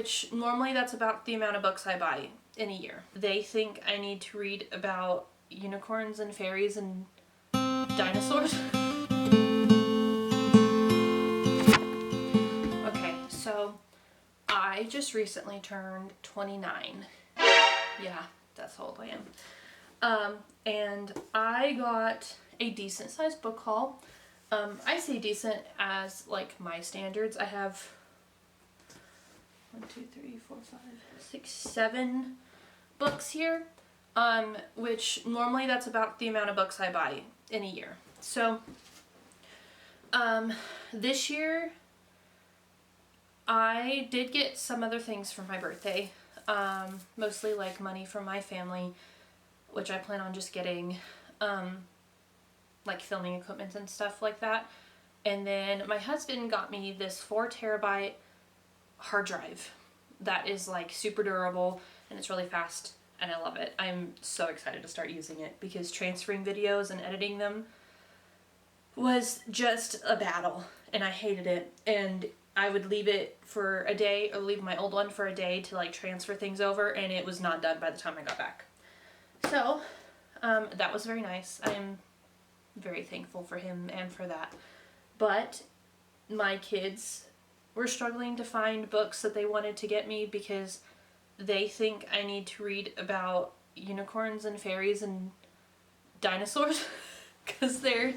which normally that's about the amount of books I buy in a year. They think I need to read about unicorns and fairies and dinosaurs. Okay, so I just recently turned 29. Yeah, that's how old I am. And I got a decent sized book haul. I say decent as like my standards. I have 7 books here, which normally that's about the amount of books I buy in a year. So, this year I did get some other things for my birthday, mostly like money from my family, which I plan on just getting, like filming equipment and stuff like that. And then my husband got me this 4 terabyte hard drive that is like super durable and it's really fast and I love it. I'm so excited to start using it because transferring videos and editing them was just a battle and I hated it. And I would leave it for a day or leave my old one for a day to like transfer things over and it was not done by the time I got back. So that was very nice. I am very thankful for him and for that. But my kids were struggling to find books that they wanted to get me because they think I need to read about unicorns and fairies and dinosaurs because they're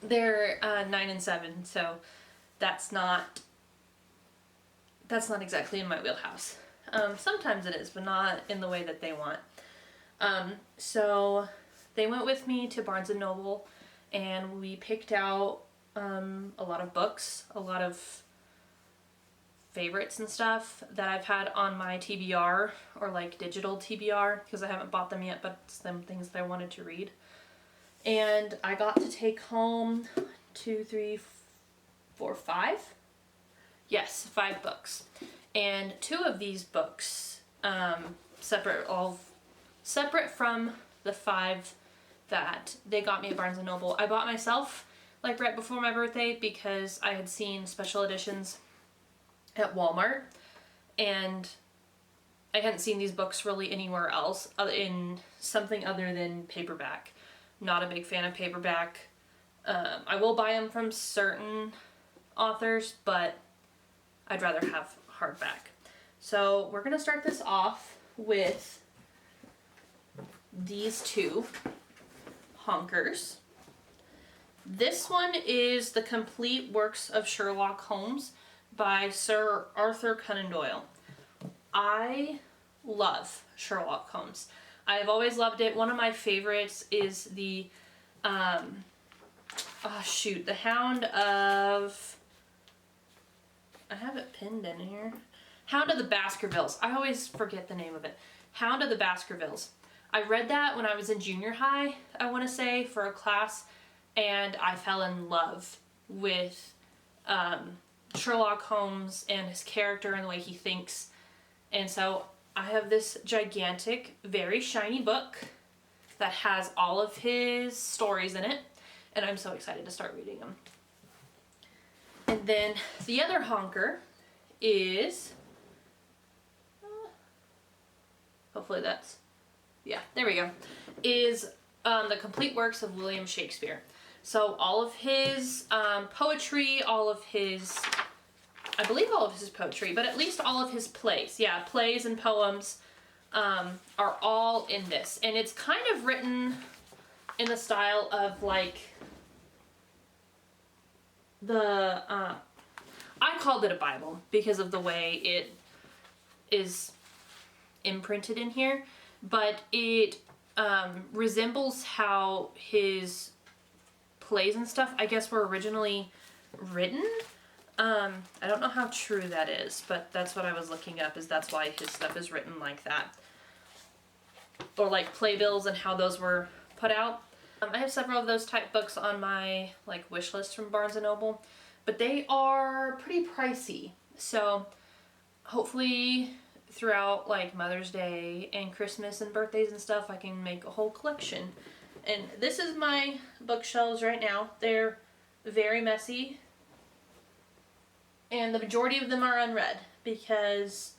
9 and 7, so that's not exactly in my wheelhouse. Sometimes it is, but not in the way that they want. So they went with me to Barnes & Noble and we picked out a lot of books, a lot of favorites and stuff that I've had on my TBR or like digital TBR because I haven't bought them yet, but it's them things that I wanted to read. And I got to take home 5. Yes, 5 books. And 2 of these books, separate from the 5 that they got me at Barnes & Noble. I bought myself like right before my birthday because I had seen special editions at Walmart and I hadn't seen these books really anywhere else in something other than paperback. Not a big fan of paperback. I will buy them from certain authors, but I'd rather have hardback. So we're gonna start this off with these 2 honkers. This one is The Complete Works of Sherlock Holmes by Sir Arthur Conan Doyle. I love Sherlock Holmes. I've always loved it. One of my favorites is the The Hound of... I have it pinned in here. Hound of the Baskervilles. I always forget the name of it. Hound of the Baskervilles. I read that when I was in junior high, I want to say, for a class, and I fell in love with Sherlock Holmes and his character and the way he thinks. And so I have this gigantic, very shiny book that has all of his stories in it, and I'm so excited to start reading them. And then the other honker is, hopefully that's, yeah, there we go, is The Complete Works of William Shakespeare. So all of his poetry, I believe all of his poetry, but at least all of his plays. Yeah, plays and poems are all in this. And it's kind of written in the style of like I called it a Bible because of the way it is imprinted in here, but it resembles how his plays and stuff, I guess, were originally written. I don't know how true that is, but that's what I was looking up, is that's why his stuff is written like that. Or like playbills and how those were put out. I have several of those type books on my like wish list from Barnes & Noble, but they are pretty pricey. So hopefully throughout like Mother's Day and Christmas and birthdays and stuff, I can make a whole collection. And this is my bookshelves right now. They're very messy, and the majority of them are unread because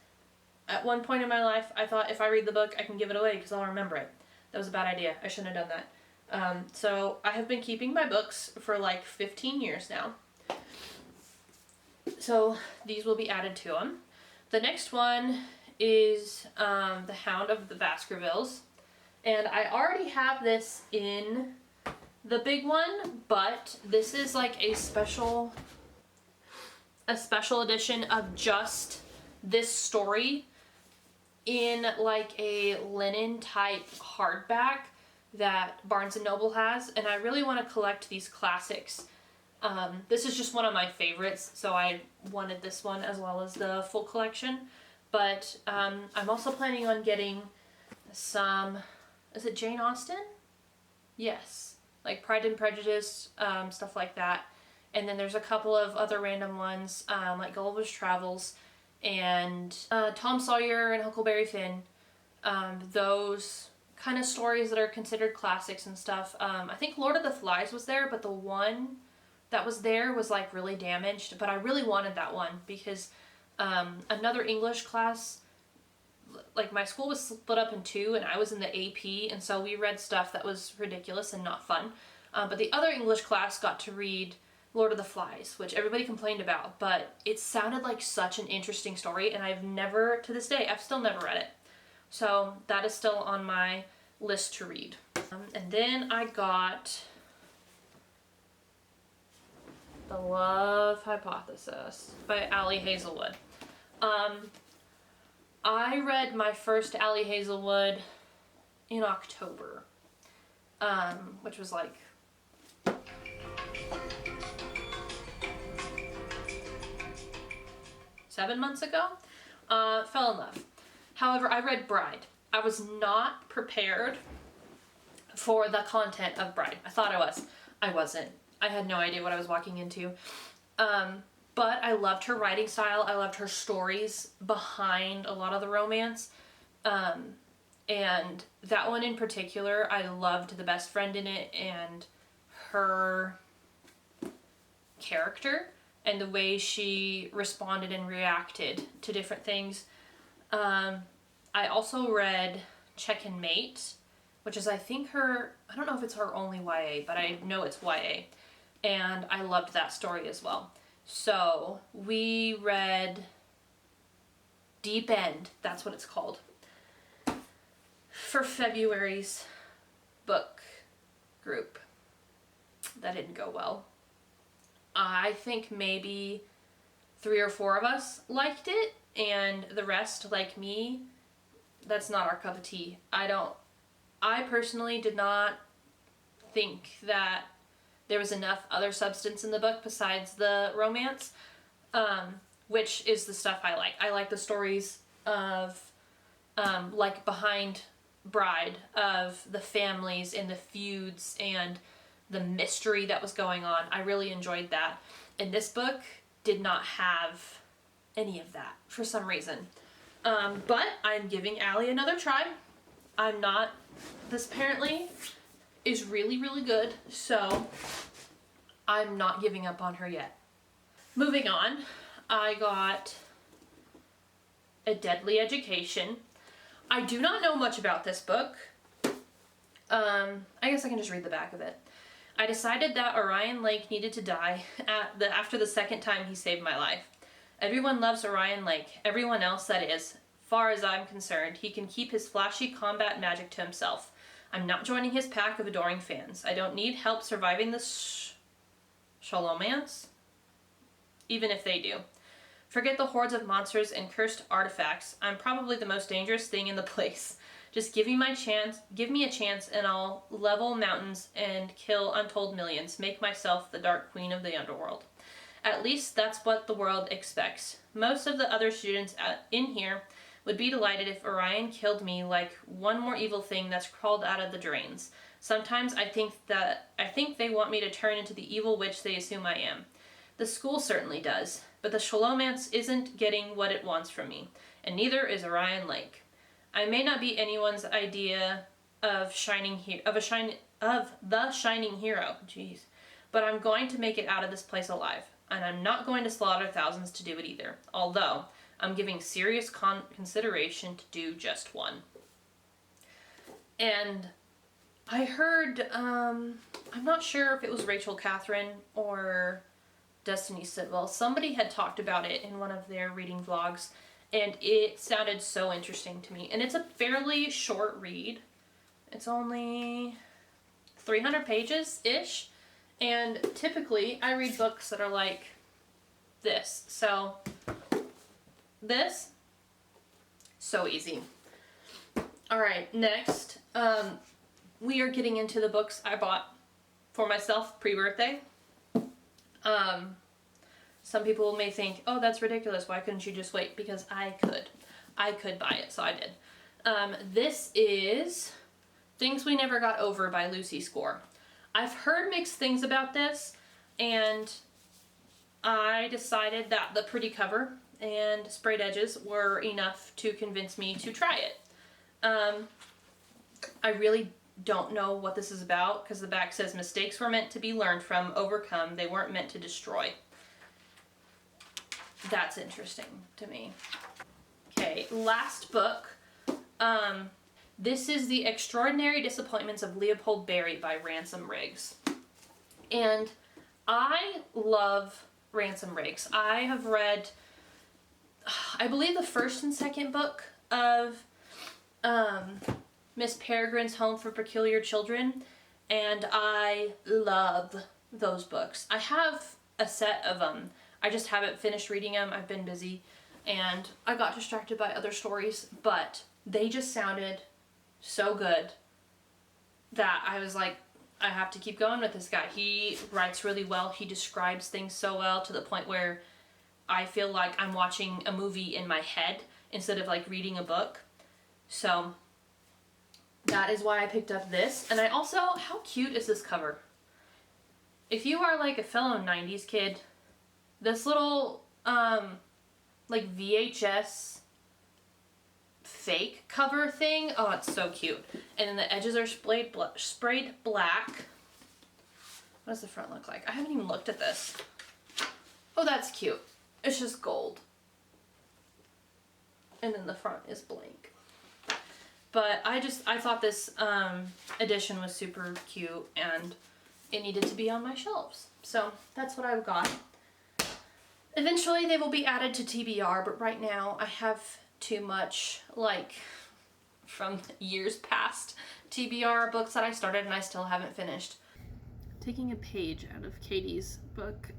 at one point in my life, I thought if I read the book, I can give it away because I'll remember it. That was a bad idea. I shouldn't have done that. So I have been keeping my books for like 15 years now. So these will be added to them. The next one is The Hound of the Baskervilles. And I already have this in the big one, but this is like a special edition of just this story in like a linen type hardback that Barnes & Noble has, and I really want to collect these classics. This is just one of my favorites, so I wanted this one as well as the full collection. But I'm also planning on getting some, is it Jane Austen? Yes, like Pride and Prejudice, stuff like that. And then there's a couple of other random ones, like Gulliver's Travels and Tom Sawyer and Huckleberry Finn. Those kind of stories that are considered classics and stuff. I think Lord of the Flies was there, but the one that was there was like really damaged. But I really wanted that one because another English class, like my school was split up in two and I was in the AP, and so we read stuff that was ridiculous and not fun. But the other English class got to read Lord of the Flies, which everybody complained about, but it sounded like such an interesting story, and I've never, to this day, I've still never read it. So that is still on my list to read. And then I got The Love Hypothesis by Ali Hazelwood. I read my first Ali Hazelwood in October, which was like 7 months ago. Fell in love. However, I read Bride. I was not prepared for the content of Bride. I thought I was. I wasn't. I had no idea what I was walking into. But I loved her writing style. I loved her stories behind a lot of the romance. And that one in particular, I loved the best friend in it and her character and the way she responded and reacted to different things. I also read Check and Mate, which is I think I don't know if it's her only YA, but I know it's YA. And I loved that story as well. So we read Deep End, that's what it's called, for February's book group. That didn't go well. I think maybe 3 or 4 of us liked it, and the rest, like me, that's not our cup of tea. I personally did not think that there was enough other substance in the book besides the romance, which is the stuff I like. I like the stories of, like behind Bride, of the families and the feuds and the mystery that was going on. I really enjoyed that. And this book did not have any of that for some reason. But I'm giving Ali another try. This apparently is really, really good, so I'm not giving up on her yet. Moving on, I got A Deadly Education. I do not know much about this book. I guess I can just read the back of it. I decided that Orion Lake needed to die after the second time he saved my life. Everyone loves Orion Lake. Everyone else, that is. Far as I'm concerned, he can keep his flashy combat magic to himself. I'm not joining his pack of adoring fans. I don't need help surviving the Shalomance, even if they do. Forget the hordes of monsters and cursed artifacts. I'm probably the most dangerous thing in the place. Just give me a chance and I'll level mountains and kill untold millions, make myself the Dark Queen of the underworld. At least that's what the world expects. Most of the other students in here would be delighted if Orion killed me like one more evil thing that's crawled out of the drains. Sometimes I think they want me to turn into the evil witch they assume I am. The school certainly does, but the Shalomance isn't getting what it wants from me, and neither is Orion Lake. I may not be anyone's idea of the shining hero, jeez, but I'm going to make it out of this place alive, and I'm not going to slaughter thousands to do it either. Although I'm giving serious consideration to do just one. And I heard, I'm not sure if it was Rachel Catherine or Destiny Sidwell. Somebody had talked about it in one of their reading vlogs, and it sounded so interesting to me. And it's a fairly short read. It's only 300 pages-ish. And typically, I read books that are like this. So, this, so easy. Alright, next, we are getting into the books I bought for myself pre-birthday. Some people may think, oh, that's ridiculous, why couldn't you just wait? Because I could. I could buy it, so I did. This is Things We Never Got Over by Lucy Score. I've heard mixed things about this, and I decided that the pretty cover and sprayed edges were enough to convince me to try it. I really don't know what this is about, because the back says mistakes were meant to be learned from, overcome, they weren't meant to destroy. That's interesting to me. Okay, last book. This is The Extraordinary Disappointments of Leopold Berry by Ransom Riggs. And I love Ransom Riggs. I have read, I believe, the first and second book of Miss Peregrine's Home for Peculiar Children, and I love those books. I have a set of them. I just haven't finished reading them. I've been busy, and I got distracted by other stories, but they just sounded so good that I was like, I have to keep going with this guy. He writes really well. He describes things so well to the point where I feel like I'm watching a movie in my head instead of like reading a book. So that is why I picked up this. And I also, how cute is this cover? If you are like a fellow 90s kid, this little like VHS fake cover thing, oh, it's so cute. And then the edges are sprayed black. What does the front look like? I haven't even looked at this. Oh, that's cute. It's just gold. And then the front is blank. But I thought this edition was super cute, and it needed to be on my shelves. So that's what I've got. Eventually they will be added to TBR, but right now I have too much, like, from years past TBR books that I started and I still haven't finished. Taking a page out of Katie's book,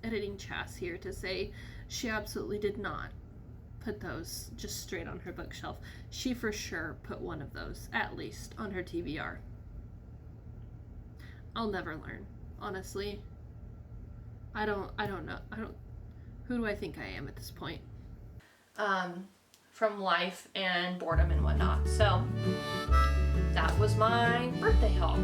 Editing Chas here, to say she absolutely did not put those just straight on her bookshelf. She for sure put one of those, at least, on her TBR. I'll never learn, honestly. I don't know. Who do I think I am at this point? From life and boredom and whatnot. So that was my birthday haul.